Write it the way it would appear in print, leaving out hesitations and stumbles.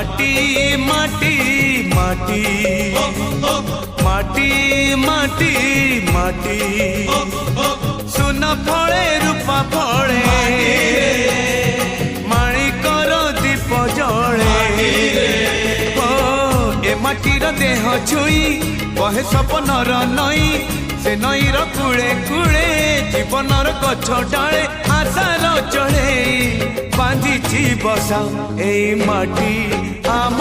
माटी माटी माटी माटी माटी माटी सुन फले रूपा फले माणिकर दीप जले ए माटीर देह छुई बहे सपनर नई से नईर कूले कूले जीवनर गछ डाले आशार चढ़े बांधी बसा ए माटी आम